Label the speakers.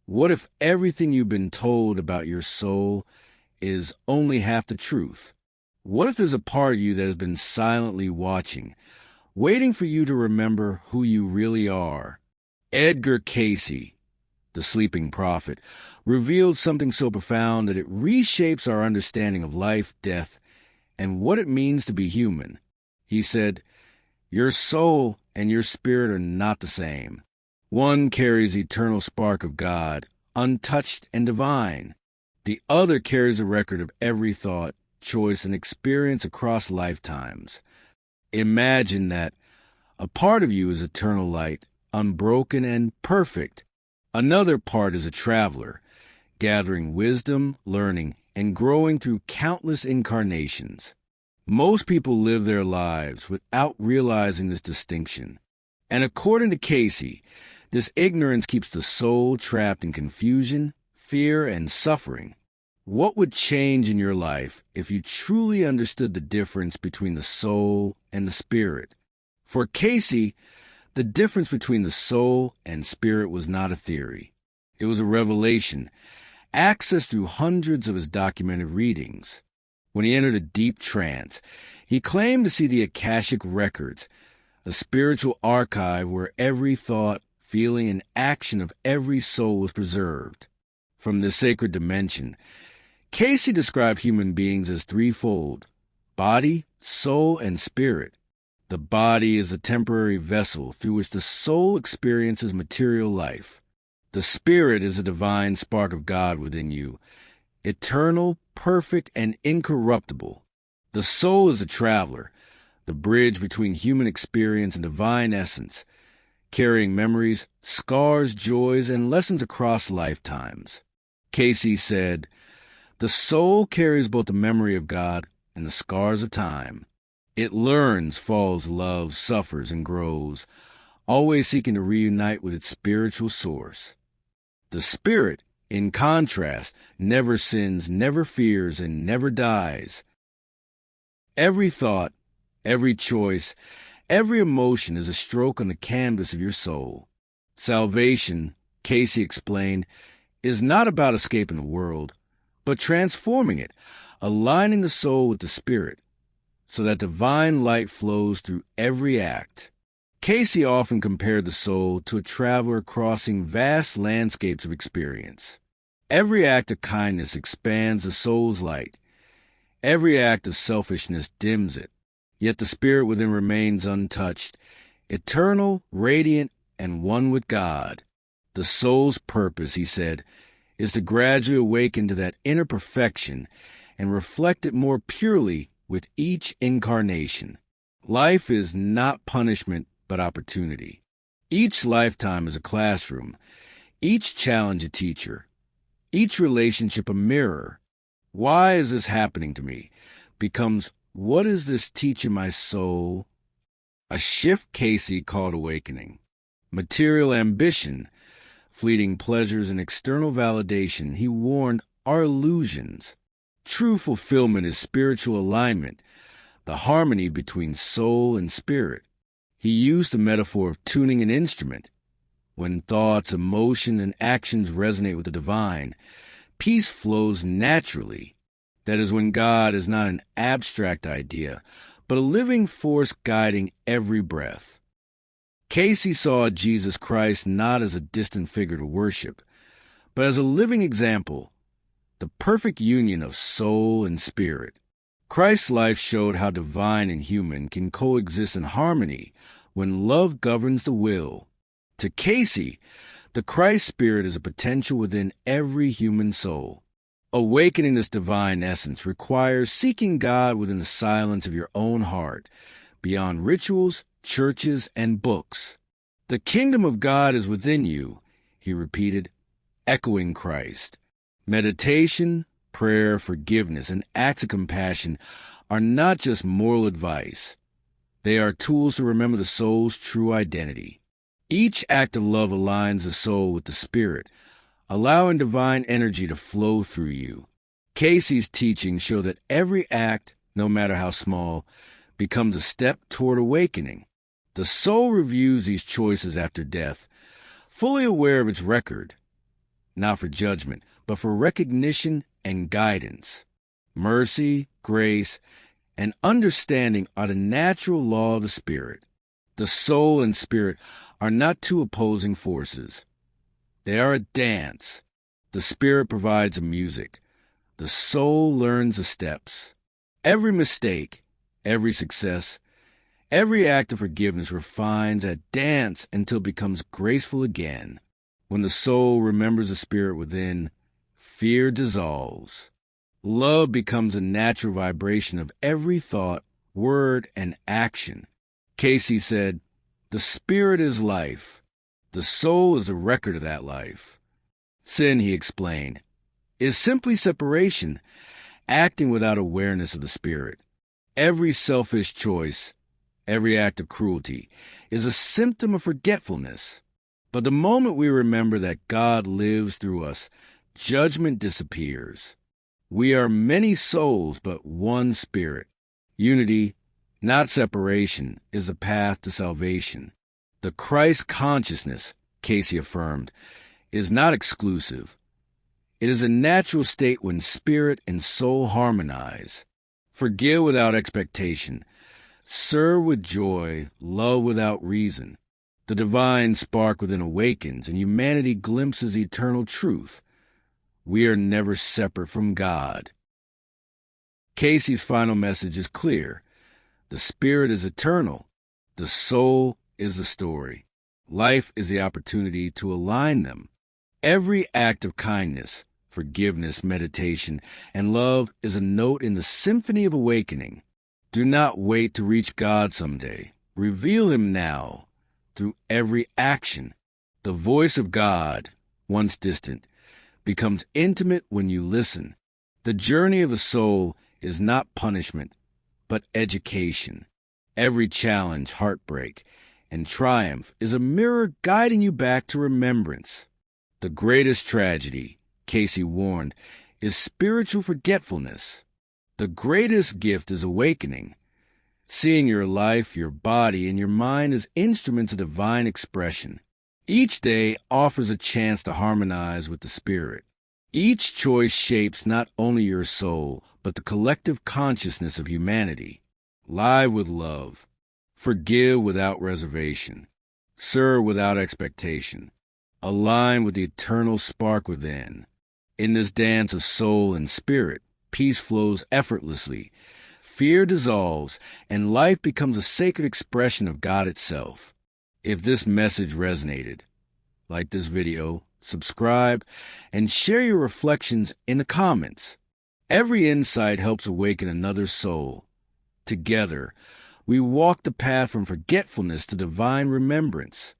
Speaker 1: What if everything you've been told about your soul is only half the truth? What if there's a part of you that has been silently watching, waiting for you to remember who you really are? Edgar Cayce, the sleeping prophet, revealed something so profound that it reshapes our understanding of life, death, and what it means to be human. He said, "Your soul and your spirit are not the same. One carries the eternal spark of God, untouched and divine. The other carries a record of every thought, choice, and experience across lifetimes. Imagine that a part of you is eternal light, unbroken and perfect. Another part is a traveler, gathering wisdom, learning, and growing through countless incarnations. Most people live their lives without realizing this distinction. And according to Cayce, this ignorance keeps the soul trapped in confusion, fear, and suffering. What would change in your life if you truly understood the difference between the soul and the spirit? For Cayce, the difference between the soul and spirit was not a theory. It was a revelation, accessed through hundreds of his documented readings. When he entered a deep trance, he claimed to see the Akashic Records, a spiritual archive where every thought, feeling, and action of every soul was preserved. From this sacred dimension, Cayce described human beings as threefold: body, soul, and spirit. The body is a temporary vessel through which the soul experiences material life. The spirit is a divine spark of God within you, eternal, perfect, and incorruptible. The soul is a traveler, the bridge between human experience and divine essence, carrying memories, scars, joys, and lessons across lifetimes. Cayce said, "The soul carries both the memory of God and the scars of time. It learns, falls, loves, suffers, and grows, always seeking to reunite with its spiritual source. The spirit, in contrast, never sins, never fears, and never dies. Every thought, every choice, every emotion is a stroke on the canvas of your soul. Salvation," Cayce explained, "is not about escaping the world, but transforming it, aligning the soul with the spirit, so that divine light flows through every act." Cayce often compared the soul to a traveler crossing vast landscapes of experience. Every act of kindness expands the soul's light. Every act of selfishness dims it. Yet the spirit within remains untouched, eternal, radiant, and one with God. The soul's purpose, he said, is to gradually awaken to that inner perfection and reflect it more purely with each incarnation. Life is not punishment, but opportunity. Each lifetime is a classroom, each challenge a teacher, each relationship a mirror. Why is this happening to me? Becomes, what is this teaching my soul? A shift Cayce called awakening. Material ambition, fleeting pleasures, and external validation, he warned, are illusions. True fulfillment is spiritual alignment, the harmony between soul and spirit. He used the metaphor of tuning an instrument. When thoughts, emotion, and actions resonate with the divine, peace flows naturally. That is when God is not an abstract idea, but a living force guiding every breath. Cayce saw Jesus Christ not as a distant figure to worship, but as a living example, the perfect union of soul and spirit. Christ's life showed how divine and human can coexist in harmony when love governs the will. To Cayce, the Christ spirit is a potential within every human soul. Awakening this divine essence requires seeking God within the silence of your own heart, beyond rituals, churches, and books. The kingdom of God is within you, he repeated, echoing Christ. Meditation, prayer, forgiveness, and acts of compassion are not just moral advice. They are tools to remember the soul's true identity. Each act of love aligns the soul with the spirit, allowing divine energy to flow through you. Cayce's teachings show that every act, no matter how small, becomes a step toward awakening. The soul reviews these choices after death, fully aware of its record. not for judgment, but for recognition and guidance. Mercy, grace, and understanding are the natural law of the Spirit. The soul and spirit are not two opposing forces. They are a dance. The spirit provides the music. The soul learns the steps. Every mistake, every success, every act of forgiveness refines that dance until it becomes graceful again. When the soul remembers the spirit within, fear dissolves. Love becomes a natural vibration of every thought, word, and action. Cayce said, "The spirit is life. The soul is a record of that life." Sin, he explained, is simply separation, acting without awareness of the spirit. Every selfish choice, every act of cruelty, is a symptom of forgetfulness. But the moment we remember that God lives through us, judgment disappears. We are many souls, but one spirit. Unity, not separation, is the path to salvation. The Christ consciousness, Cayce affirmed, is not exclusive. It is a natural state when spirit and soul harmonize. Forgive without expectation. Serve with joy, love without reason. The divine spark within awakens, and humanity glimpses eternal truth. We are never separate from God. Cayce's final message is clear. The spirit is eternal. The soul is the story. Life is the opportunity to align them. Every act of kindness, forgiveness, meditation, and love is a note in the symphony of awakening. Do not wait to reach God someday. Reveal Him now through every action. The voice of God, once distant, becomes intimate when you listen. The journey of the soul is not punishment, but education. Every challenge, heartbreak, and triumph is a mirror guiding you back to remembrance. The greatest tragedy, Cayce warned, is spiritual forgetfulness. The greatest gift is awakening, seeing your life, your body, and your mind as instruments of divine expression. Each day offers a chance to harmonize with the spirit. Each choice shapes not only your soul, but the collective consciousness of humanity. Live with love. Forgive without reservation. Serve without expectation. Align with the eternal spark within. In this dance of soul and spirit, peace flows effortlessly. Fear dissolves, and life becomes a sacred expression of God itself. If this message resonated, like this video, subscribe, and share your reflections in the comments. Every insight helps awaken another soul. Together, we walk the path from forgetfulness to divine remembrance.